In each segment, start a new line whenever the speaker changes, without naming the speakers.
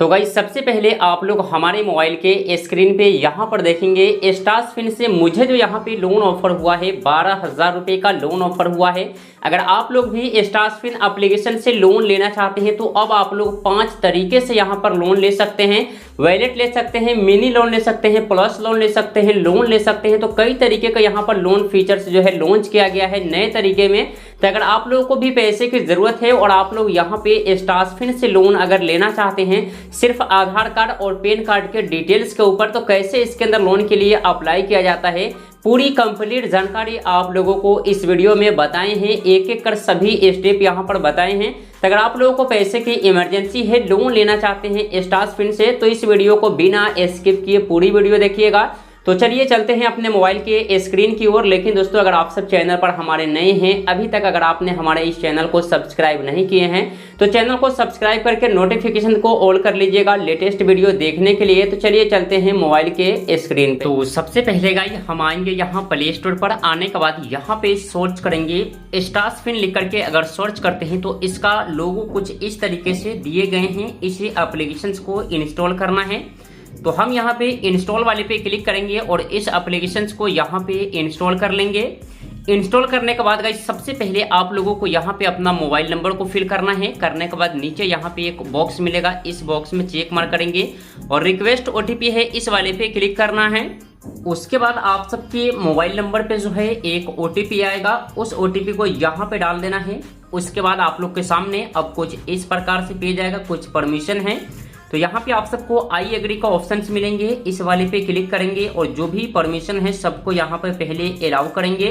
तो गाइस सबसे पहले आप लोग हमारे मोबाइल के स्क्रीन पे यहाँ पर देखेंगे स्टारस्पिन से मुझे जो यहाँ पे लोन ऑफर हुआ है 12,000 रुपये का लोन ऑफर हुआ है। अगर आप लोग भी स्टारस्पिन एप्लीकेशन से लोन लेना चाहते हैं तो अब आप लोग 5 तरीके से यहाँ पर लोन ले सकते हैं। वैलेट ले सकते हैं, मिनी लोन ले सकते हैं, प्लस लोन ले सकते हैं, लोन ले सकते हैं। तो कई तरीके का यहाँ पर लोन फीचर्स जो है लॉन्च किया गया है नए तरीके में। तो अगर आप लोगों को भी पैसे की ज़रूरत है और आप लोग यहाँ पे स्टारस्पिन से लोन अगर लेना चाहते हैं सिर्फ आधार कार्ड और पैन कार्ड के डिटेल्स के ऊपर, तो कैसे इसके अंदर लोन के लिए अप्लाई किया जाता है पूरी कंप्लीट जानकारी आप लोगों को इस वीडियो में बताए हैं। एक एक कर सभी स्टेप यहाँ पर बताए हैं। तो अगर आप लोगों को पैसे की इमरजेंसी है, लोन लेना चाहते हैं स्टारस्पिन से, तो इस वीडियो को बिना स्किप किए पूरी वीडियो देखिएगा। तो चलिए चलते हैं अपने मोबाइल के स्क्रीन की ओर। लेकिन दोस्तों अगर आप सब चैनल पर हमारे नए हैं, अभी तक अगर आपने हमारे इस चैनल को सब्सक्राइब नहीं किए हैं तो चैनल को सब्सक्राइब करके नोटिफिकेशन को ऑल कर लीजिएगा लेटेस्ट वीडियो देखने के लिए। तो चलिए चलते हैं मोबाइल के स्क्रीन पे। तो सबसे पहले गाइस हम आएंगे यहाँ प्ले स्टोर पर। आने के बाद यहाँ पे सर्च करेंगे स्टारस्पिन लिख करके। अगर सर्च करते हैं तो इसका लोगो कुछ इस तरीके से दिए गए हैं। इसी एप्लीकेशन को इंस्टॉल करना है तो हम यहाँ पे इंस्टॉल वाले पे क्लिक करेंगे और इस एप्लीकेशन को यहाँ पे इंस्टॉल कर लेंगे। इंस्टॉल करने के बाद गाइस सबसे पहले आप लोगों को यहाँ पे अपना मोबाइल नंबर को फिल करना है। करने के बाद नीचे यहाँ पे एक बॉक्स मिलेगा, इस बॉक्स में चेक मार्क करेंगे और रिक्वेस्ट ओटीपी है इस वाले पे क्लिक करना है। उसके बाद आप सबके मोबाइल नंबर पे जो है एक ओटीपी आएगा, उस ओटीपी को यहाँ पे डाल देना है। उसके बाद आप लोग के सामने अब कुछ इस प्रकार से पेज आएगा, कुछ परमिशन है। तो यहाँ पे आप सबको आई एग्री का ऑप्शंस मिलेंगे, इस वाले पे क्लिक करेंगे और जो भी परमिशन है सबको यहाँ पर पहले अलाउ करेंगे।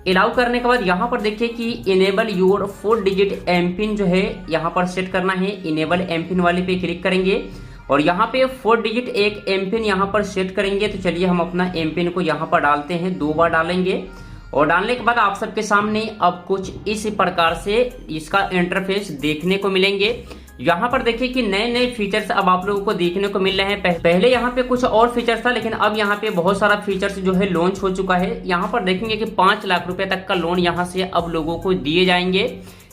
अलाउ करने के बाद यहाँ पर देखिए कि enable your 4 digit M PIN जो है यहाँ पर सेट करना है। इनेबल एम पिन वाले पे क्लिक करेंगे और यहाँ पे 4 डिजिट एक एम पिन यहाँ पर सेट करेंगे। तो चलिए हम अपना एम पिन को यहाँ पर डालते हैं, 2 बार डालेंगे और डालने के बाद आप सबके सामने अब कुछ इस प्रकार से इसका इंटरफेस देखने को मिलेंगे। यहाँ पर देखिए कि नए नए फीचर्स अब आप लोगों को देखने को मिल रहे हैं। पहले यहाँ पे कुछ और फीचर्स था लेकिन अब यहाँ पे बहुत सारा फीचर्स जो है लॉन्च हो चुका है। यहाँ पर देखेंगे कि 5 लाख रुपए तक का लोन यहाँ से अब लोगों को दिए जाएंगे।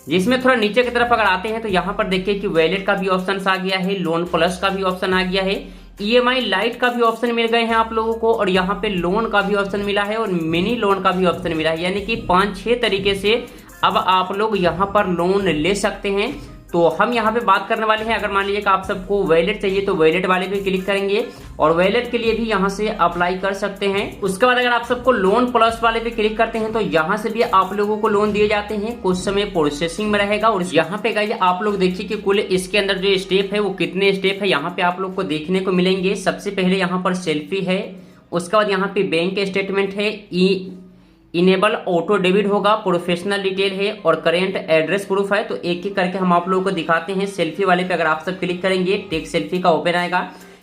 जिसमें थोड़ा नीचे की तरफ अगर आते हैं तो यहाँ पर देखिए कि वैलेट का भी ऑप्शन आ गया है, लोन प्लस का भी ऑप्शन आ गया है, EMI लाइट का भी ऑप्शन मिल गए हैं आप लोगों को और यहाँ पे लोन का भी ऑप्शन मिला है और मिनी लोन का भी ऑप्शन मिला है। यानी कि 5-6 तरीके से अब आप लोग यहाँ पर लोन ले सकते हैं। तो हम यहाँ पे बात करने वाले हैं, अगर मान लीजिए कि आप सबको वैलेट चाहिए तो वैलेट वाले पे क्लिक करेंगे और वैलेट के लिए भी यहाँ से अप्लाई कर सकते हैं। उसके बाद अगर आप सबको लोन प्लस वाले पे क्लिक करते हैं तो यहाँ से भी आप लोगों को लोन दिए जाते हैं, कुछ समय प्रोसेसिंग में रहेगा। और यहाँ पे गाइस आप लोग देखिए कि कुल इसके अंदर जो स्टेप है वो कितने स्टेप है यहाँ पे आप लोग को देखने को मिलेंगे। सबसे पहले यहाँ पर सेल्फी है, उसके बाद यहाँ पे बैंक स्टेटमेंट है, इनेबल ऑटो डेबिट होगा, प्रोफेशनल डिटेल है और करेंट एड्रेस प्रूफ है। तो एक एक करके हम आप लोगों को दिखाते हैं। सेल्फी वाले पे अगर आप सब क्लिक करेंगे टेक सेल्फी का ओपन आएगा।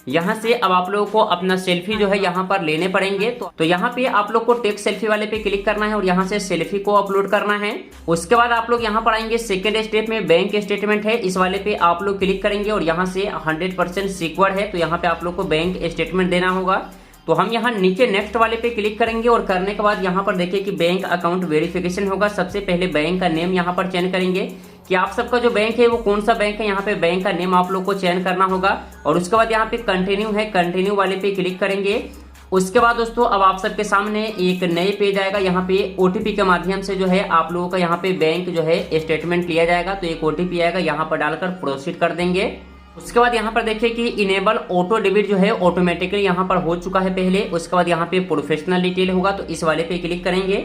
यहाँ से अब आप लोगों को अपना सेल्फी जो है यहाँ पर लेने पड़ेंगे। तो यहाँ पे आप लोग को टेक सेल्फी वाले पे क्लिक करना है और यहाँ से सेल्फी को अपलोड करना है। उसके बाद आप लोग यहाँ पर आएंगे सेकेंड स्टेप में बैंक स्टेटमेंट है, इस वाले पे आप लोग क्लिक करेंगे और यहाँ से 100% सिक्योर्ड है तो यहाँ पे आप लोग को बैंक स्टेटमेंट देना होगा। तो हम यहाँ नीचे नेक्स्ट वाले पे क्लिक करेंगे और करने के बाद यहाँ पर देखिए कि बैंक अकाउंट वेरिफिकेशन होगा। सबसे पहले बैंक का नेम यहाँ पर चयन करेंगे कि आप सबका जो बैंक है वो कौन सा बैंक है। यहाँ पे बैंक का नेम आप लोग को चयन करना होगा और उसके बाद यहाँ पे कंटिन्यू है, कंटिन्यू वाले पे क्लिक करेंगे। उसके बाद दोस्तों अब आप सबके सामने एक नए पेज आएगा। यहाँ पे ओटीपी के माध्यम से जो है आप लोगों का यहाँ पे बैंक जो है स्टेटमेंट लिया जाएगा। तो एक ओटीपी आएगा, यहाँ पर डालकर प्रोसीड कर देंगे। उसके बाद यहाँ पर देखिए कि इनेबल ऑटो डेबिट जो है ऑटोमेटिकली यहाँ पर हो चुका है पहले। उसके बाद यहाँ पे प्रोफेशनल डिटेल होगा तो इस वाले पे क्लिक करेंगे।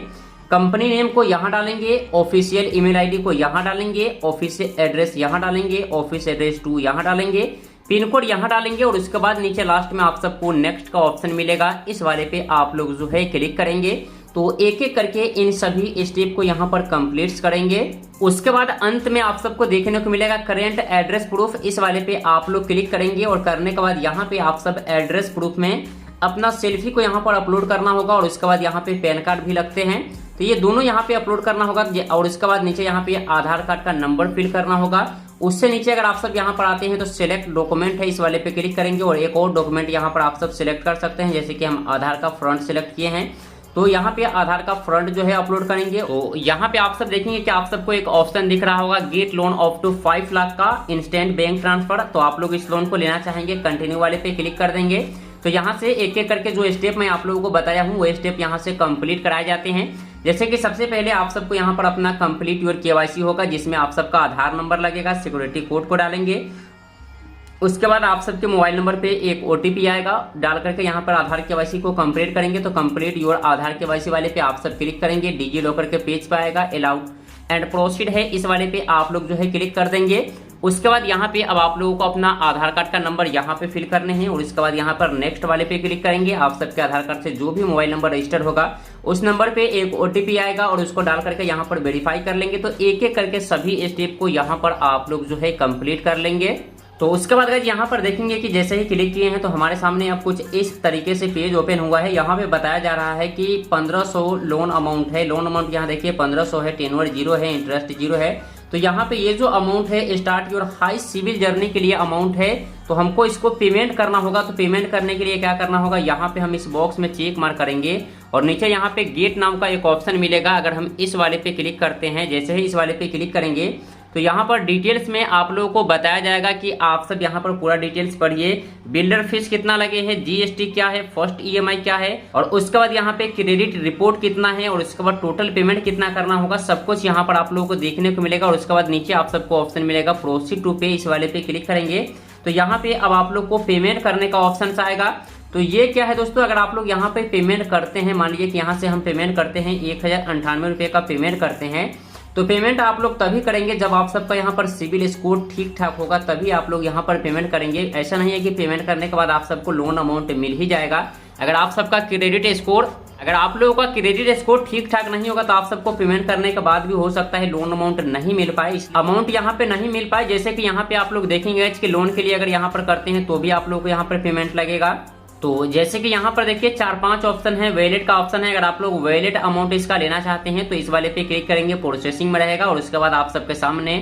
कंपनी नेम को यहाँ डालेंगे, ऑफिशियल ईमेल आईडी को यहाँ डालेंगे, ऑफिस एड्रेस यहाँ डालेंगे, ऑफिस एड्रेस 2 यहाँ डालेंगे, पिन कोड यहाँ डालेंगे और उसके बाद नीचे लास्ट में आप सबको नेक्स्ट का ऑप्शन मिलेगा, इस वाले पे आप लोग जो है क्लिक करेंगे। तो एक एक करके इन सभी स्टेप को यहाँ पर कंप्लीट करेंगे। उसके बाद अंत में आप सबको देखने को मिलेगा करेंट एड्रेस प्रूफ, इस वाले पे आप लोग क्लिक करेंगे और करने के बाद यहाँ पे आप सब एड्रेस प्रूफ में अपना सेल्फी को यहाँ पर अपलोड करना होगा और उसके बाद यहाँ पे पैन कार्ड भी लगते हैं तो ये दोनों यहाँ पे अपलोड करना होगा। और उसके बाद नीचे यहाँ पे आधार कार्ड का नंबर फिल करना होगा। उससे नीचे अगर आप सब यहाँ पर आते हैं तो सिलेक्ट डॉक्यूमेंट है, इस वाले पे क्लिक करेंगे और एक और डॉक्यूमेंट यहाँ पर आप सब सिलेक्ट कर सकते हैं, जैसे कि हम आधार का फ्रंट सिलेक्ट किए हैं। तो यहाँ पे आधार का फ्रंट जो है अपलोड करेंगे। तो यहाँ पे आप सब देखेंगे कि आप सबको एक ऑप्शन दिख रहा होगा get loan up to 5 lakh का इंस्टेंट बैंक ट्रांसफर। तो आप लोग इस लोन को लेना चाहेंगे, कंटिन्यू वाले पे क्लिक कर देंगे। तो यहाँ से एक एक करके जो स्टेप मैं आप लोगों को बताया हूँ वो स्टेप यहाँ से कंप्लीट कराए जाते हैं। जैसे कि सबसे पहले आप सबको यहाँ पर अपना कंप्लीट योर केवाईसी होगा, जिसमें आप सबका आधार नंबर लगेगा, सिक्योरिटी कोड को डालेंगे। उसके बाद आप सबके मोबाइल नंबर पे एक OTP आएगा, डाल करके यहाँ पर आधार केवाईसी को कंप्लीट करेंगे। तो कंप्लीट योर आधार केवाईसी वाले पे आप सब क्लिक करेंगे। डिजी लॉकर के पेज पे आएगा, अलाउ एंड प्रोसीड है, इस वाले पे आप लोग जो है क्लिक कर देंगे। उसके बाद यहाँ पे अब आप लोगों को अपना आधार कार्ड का नंबर यहाँ पे फिल करने हैं और उसके बाद यहाँ पर नेक्स्ट वाले पे क्लिक करेंगे। आप सबके आधार कार्ड से जो भी मोबाइल नंबर रजिस्टर होगा उस नंबर पे एक OTP आएगा और उसको डाल करके यहाँ पर वेरीफाई कर लेंगे। तो एक एक करके सभी स्टेप को यहाँ पर आप लोग जो है कंप्लीट कर लेंगे। तो उसके बाद गाइस यहाँ पर देखेंगे कि जैसे ही क्लिक किए हैं तो हमारे सामने अब कुछ इस तरीके से पेज ओपन हुआ है। यहाँ पे बताया जा रहा है कि 1500 लोन अमाउंट है। लोन अमाउंट यहाँ देखिए 1500 है, टेन्योर 0 है, इंटरेस्ट 0 है। तो यहाँ पे ये जो अमाउंट है start your high CIBIL journey के लिए अमाउंट है। तो हमको इसको पेमेंट करना होगा। तो पेमेंट करने के लिए क्या करना होगा, यहाँ पे हम इस बॉक्स में चेक मार्क करेंगे और नीचे यहाँ पे गेट नाम का एक ऑप्शन मिलेगा। अगर हम इस वाले पे क्लिक करते हैं, जैसे ही इस वाले पे क्लिक करेंगे तो यहाँ पर डिटेल्स में आप लोगों को बताया जाएगा कि आप सब यहाँ पर पूरा डिटेल्स पढ़िए। बिल्डर फीस कितना लगे है, GST क्या है, फर्स्ट EMI क्या है और उसके बाद यहाँ पे क्रेडिट रिपोर्ट कितना है और उसके बाद टोटल पेमेंट कितना करना होगा, सब कुछ यहाँ पर आप लोगों को देखने को मिलेगा। और उसके बाद नीचे आप सबको ऑप्शन मिलेगा प्रोसीड टू पे, इस वाले पे क्लिक करेंगे तो यहाँ पे अब आप लोग को पेमेंट करने का ऑप्शन आएगा। तो ये क्या है दोस्तों, अगर आप लोग यहाँ पे पेमेंट करते हैं, मान लीजिए कि यहाँ से हम पेमेंट करते हैं 1098 रुपये का पेमेंट करते हैं, तो पेमेंट आप लोग तभी करेंगे जब आप सबका यहाँ पर सिविल स्कोर ठीक ठाक होगा, तभी आप लोग यहाँ पर पेमेंट करेंगे। ऐसा नहीं है कि पेमेंट करने के बाद आप सबको लोन अमाउंट मिल ही जाएगा। अगर आप सबका क्रेडिट स्कोर, अगर आप लोगों का क्रेडिट स्कोर ठीक ठाक नहीं होगा तो आप सबको पेमेंट करने के बाद भी हो सकता है लोन अमाउंट नहीं मिल पाए, अमाउंट यहाँ पे नहीं मिल पाए। जैसे कि यहाँ पे आप लोग देखेंगे कि लोन के लिए अगर यहाँ पर करते हैं तो भी आप लोग को यहाँ पर पेमेंट लगेगा। तो जैसे कि यहाँ पर देखिए 4-5 ऑप्शन है। वैलेट का ऑप्शन है, अगर आप लोग वैलेट अमाउंट इसका लेना चाहते हैं तो इस वाले पे क्लिक करेंगे, प्रोसेसिंग में रहेगा और उसके बाद आप सबके सामने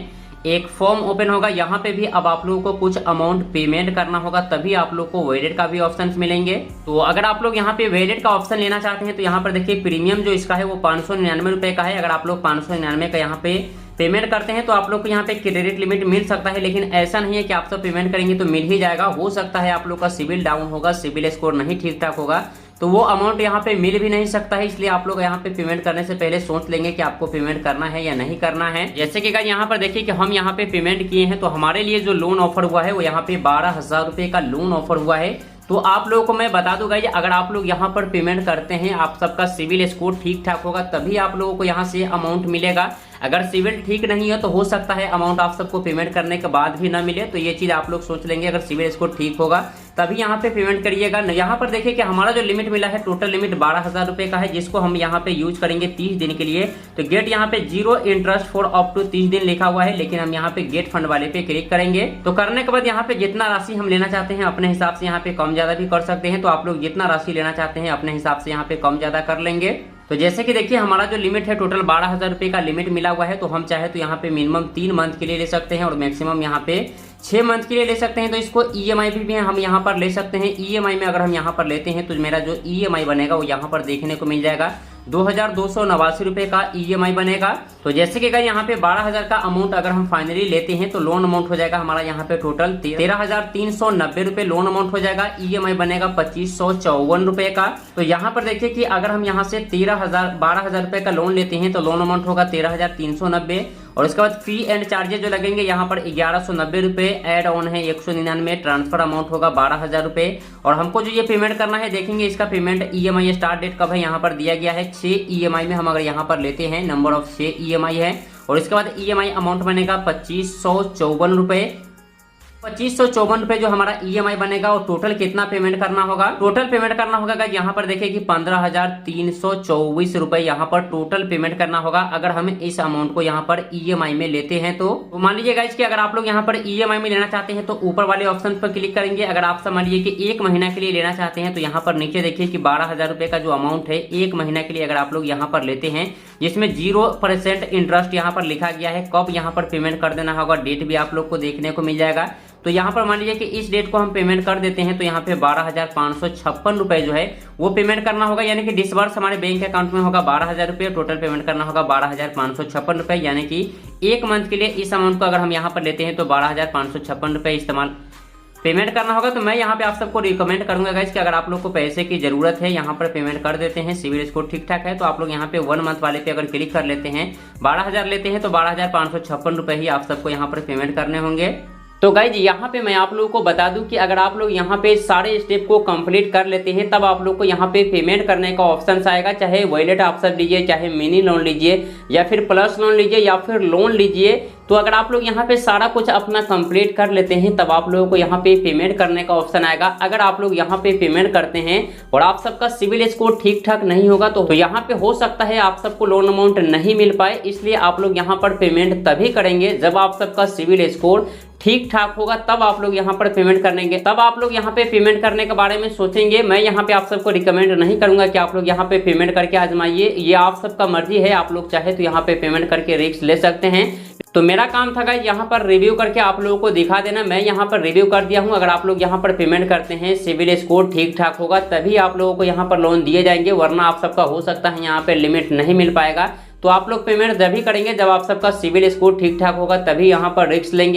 एक फॉर्म ओपन होगा। यहाँ पे भी अब आप लोगों को कुछ अमाउंट पेमेंट करना होगा, तभी आप लोग को वैलेट का भी ऑप्शन मिलेंगे। तो अगर आप लोग यहाँ पे वैलेट का ऑप्शन लेना चाहते हैं तो यहाँ पर देखिए प्रीमियम जो इसका है वो 599 रुपए का है। अगर आप लोग 599 का यहाँ पे पेमेंट करते हैं तो आप लोग को यहाँ पे क्रेडिट लिमिट मिल सकता है, लेकिन ऐसा नहीं है कि आप सब पेमेंट करेंगे तो मिल ही जाएगा। हो सकता है आप लोग का सिविल डाउन होगा, सिविल स्कोर नहीं ठीक ठाक होगा तो वो अमाउंट यहाँ पे मिल भी नहीं सकता है। इसलिए आप लोग यहाँ पे पेमेंट करने से पहले सोच लेंगे कि आपको पेमेंट करना है या नहीं करना है। जैसे कि गाइस यहाँ पर देखिए कि हम यहाँ पे पेमेंट किए हैं तो हमारे लिए जो लोन ऑफर हुआ है वो यहाँ पे 12,000 रुपए का लोन ऑफर हुआ है। तो आप लोगों को मैं बता दूं गाइस, अगर आप लोग यहाँ पर पेमेंट करते हैं, आप सबका सिविल स्कोर ठीक ठाक होगा तभी आप लोगों को यहाँ से अमाउंट मिलेगा। अगर सिविल ठीक नहीं है तो हो सकता है अमाउंट आप सबको पेमेंट करने के बाद भी ना मिले। तो ये चीज आप लोग सोच लेंगे, अगर सिविल स्कोर ठीक होगा तभी यहाँ पे पेमेंट करिएगा। यहाँ पर देखिए कि हमारा जो लिमिट मिला है टोटल लिमिट 12,000 रुपए का है, जिसको हम यहाँ पे यूज करेंगे 30 दिन के लिए। तो गेट यहाँ पे 0 इंटरेस्ट फॉर अप टू 30 दिन लिखा हुआ है, लेकिन हम यहाँ पे गेट फंड वाले पे क्लिक करेंगे। तो करने के बाद यहाँ पे जितना राशि हम लेना चाहते हैं अपने हिसाब से यहाँ पे कम ज्यादा भी कर सकते हैं। तो आप लोग जितना राशि लेना चाहते हैं अपने हिसाब से यहाँ पे कम ज्यादा कर लेंगे। तो जैसे कि देखिए हमारा जो लिमिट है टोटल 12,000 रुपए का लिमिट मिला हुआ है। तो हम चाहे तो यहाँ पे मिनिमम 3 मंथ के लिए ले सकते हैं और मैक्सिमम यहाँ पे 6 मंथ के लिए ले सकते हैं। तो इसको EMI भी हम यहाँ पर ले सकते हैं। EMI में अगर हम यहाँ पर लेते हैं तो मेरा जो EMI बनेगा वो यहाँ पर देखने को मिल जाएगा, 2,289 रुपए का EMI बनेगा। तो जैसे कि अगर यहाँ पे 12,000 का अमाउंट अगर हम फाइनली लेते हैं तो लोन अमाउंट हो जाएगा हमारा यहाँ पे टोटल 13,390 रुपए लोन अमाउंट हो जाएगा। EMI बनेगा 2,554 रुपए का। तो यहाँ पर देखिए कि अगर हम यहाँ से 12,000 रुपए का लोन लेते हैं तो लोन अमाउंट होगा 13,390 और उसके बाद फी एंड चार्जेस जो लगेंगे यहाँ पर 1190 रुपए, एड ऑन है 199, ट्रांसफर अमाउंट होगा 12,000 रुपए। और हमको जो ये पेमेंट करना है देखेंगे इसका पेमेंट EMI स्टार्ट डेट कब है यहाँ पर दिया गया है 6 EMI में हम अगर यहाँ पर लेते हैं, नंबर ऑफ 6 EMI है। और इसके बाद EMI अमाउंट बनेगा 2,554 रुपए। 2,554 रुपए जो हमारा EMI बनेगा और टोटल कितना पेमेंट करना होगा, टोटल पेमेंट करना होगा यहाँ पर देखिए कि 15,324 रुपए यहाँ पर टोटल पेमेंट करना होगा अगर हम इस अमाउंट को यहाँ पर EMI में लेते हैं। तो मान लीजिए गाइस कि अगर आप लोग यहाँ पर EMI में लेना चाहते हैं तो ऊपर वाले ऑप्शन पर क्लिक करेंगे। अगर आप समझ लीजिए कि 1 महीना के लिए लेना चाहते हैं तो यहाँ पर नीचे देखिए कि 12,000 रुपए का जो अमाउंट है 1 महीना के लिए अगर आप लोग यहाँ पर लेते हैं, जिसमें 0% इंटरेस्ट यहाँ पर लिखा गया है, कब यहाँ पर पेमेंट कर देना होगा डेट भी आप लोग को देखने को मिल जाएगा। तो यहाँ पर मान लीजिए कि इस डेट को हम पेमेंट कर देते हैं, तो यहाँ पे 12,556 रुपए जो है वो पेमेंट करना होगा, यानी कि डिसबर्स हमारे बैंक अकाउंट में होगा 12,000 रुपये, टोटल पेमेंट करना होगा 12,556 रुपये, यानी कि एक मंथ के लिए इस अमाउंट को अगर हम यहाँ पर लेते हैं तो 12,556 रुपये इस्तेमाल पेमेंट करना होगा। तो मैं यहाँ पे आप सबको रिकमेंड करूंगा गाइस कि अगर आप लोग को पैसे की जरूरत है, यहाँ पर पेमेंट कर देते हैं, सिविल स्कोर ठीक ठाक है, तो आप लोग यहाँ पे 1 मंथ वाले पे अगर क्लिक कर लेते हैं, 12,000 लेते हैं तो 12,556 रुपये ही आप सबको यहाँ पर पेमेंट करने होंगे। तो गाइज यहाँ पे मैं आप लोगों को बता दूं कि अगर आप लोग यहाँ पे सारे स्टेप को कंप्लीट कर लेते हैं, तब आप लोग को यहाँ पे पेमेंट करने का ऑप्शन आएगा। चाहे वॉलेट ऑप्शन लीजिए, चाहे मिनी लोन लीजिए, या फिर प्लस लोन लीजिए, या फिर लोन लीजिए, तो अगर आप लोग यहाँ पे सारा कुछ अपना कंप्लीट कर लेते हैं, तब आप लोगों को यहाँ पे पेमेंट करने का ऑप्शन आएगा। अगर आप लोग यहाँ पे पेमेंट करते हैं और आप सबका सिविल स्कोर ठीक ठाक नहीं होगा, तो यहाँ पे हो सकता है आप सबको लोन अमाउंट नहीं मिल पाए। इसलिए आप लोग यहाँ पर पेमेंट तभी करेंगे जब आप सबका सिविल स्कोर ठीक ठाक होगा, तब आप लोग यहाँ पर पेमेंट करेंगे, तब आप लोग यहाँ पे पेमेंट करने के बारे में सोचेंगे। मैं यहाँ पे आप सबको रिकमेंड नहीं करूंगा कि आप लोग यहाँ पे पेमेंट करके आजमाइए, ये आप सबका मर्जी है। आप लोग चाहे तो यहाँ पे पेमेंट करके रिस्क ले सकते हैं। तो मेरा काम था गाइस यहाँ पर रिव्यू करके आप लोगों को दिखा देना। मैं यहाँ पर रिव्यू कर दिया हूँ। अगर आप लोग यहाँ पर पेमेंट करते हैं, सिविल स्कोर ठीक ठाक होगा, तभी आप लोगों को यहाँ पर लोन दिए जाएंगे, वरना आप सबका हो सकता है यहाँ पे लिमिट नहीं मिल पाएगा। तो आप लोग पेमेंट तभी करेंगे जब आप सबका सिविल स्कोर ठीक ठाक होगा, तभी यहाँ पर रिस्क लेंगे।